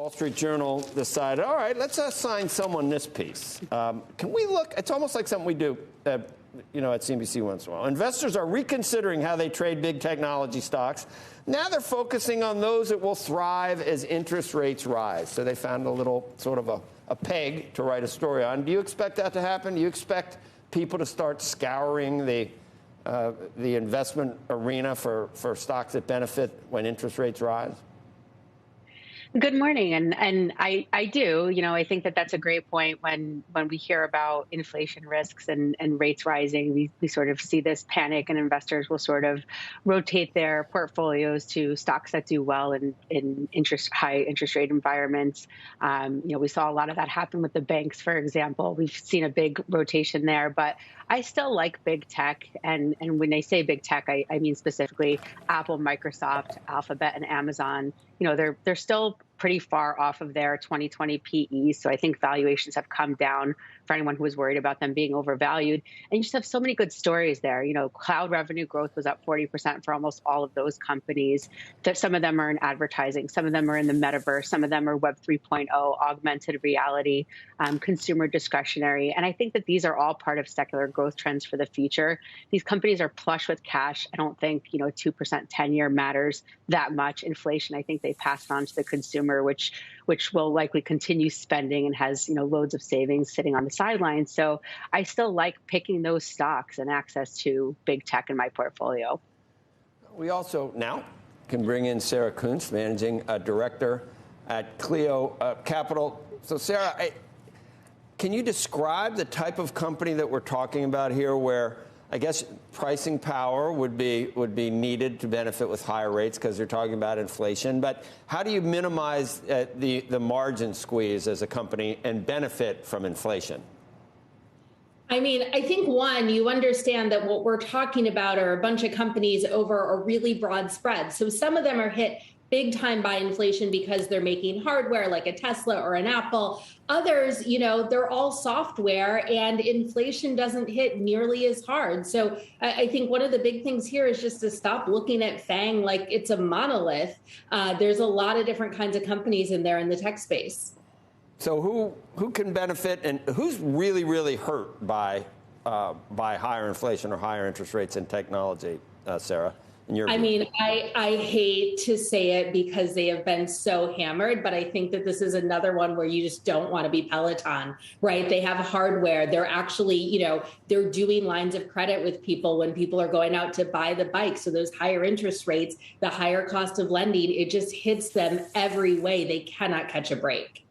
Wall Street Journal decided, all right, let's assign someone this piece. Can we look? It's almost like something we do, at CNBC once in a while. Investors are reconsidering how they trade big technology stocks. Now they're focusing on those that will thrive as interest rates rise. So they found a little sort of a peg to write a story on. Do you expect that to happen? Do you expect people to start scouring the investment arena for stocks that benefit when interest rates rise? Good morning. And I do, I think that that's a great point when we hear about inflation risks and rates rising, we sort of see this panic and investors will sort of rotate their portfolios to stocks that do well in high interest rate environments. We saw a lot of that happen with the banks, for example. We've seen a big rotation there, but I still like big tech. And when I say big tech, I mean specifically Apple, Microsoft, Alphabet, and Amazon. They're still pretty far off of their 2020 PE. So I think valuations have come down for anyone who was worried about them being overvalued. And you just have so many good stories there. Cloud revenue growth was up 40% for almost all of those companies. Some of them are in advertising. Some of them are in the metaverse. Some of them are Web 3.0, augmented reality, consumer discretionary. And I think that these are all part of secular growth trends for the future. These companies are plush with cash. I don't think, 2% 10-year matters that much. Inflation, I think they passed on to the consumer, which will likely continue spending and has, loads of savings sitting on the sidelines. So I still like picking those stocks and access to big tech in my portfolio. We also now can bring in Sarah Kunst, managing director at Cleo Capital. So Sarah, can you describe the type of company that we're talking about here where I guess pricing power would be needed to benefit with higher rates because you're talking about inflation. But how do you minimize the margin squeeze as a company and benefit from inflation? I mean, I think, one, you understand that what we're talking about are a bunch of companies over a really broad spread. So some of them are hit big time by inflation because they're making hardware like a Tesla or an Apple. Others, they're all software and inflation doesn't hit nearly as hard. So I think one of the big things here is just to stop looking at FAANG like it's a monolith. There's a lot of different kinds of companies in there in the tech space. So who can benefit and who's really, really hurt by higher inflation or higher interest rates in technology, Sarah? I mean, I hate to say it because they have been so hammered, but I think that this is another one where you just don't want to be Peloton, right? They have hardware. They're actually, they're doing lines of credit with people when people are going out to buy the bike. So those higher interest rates, the higher cost of lending, it just hits them every way. They cannot catch a break.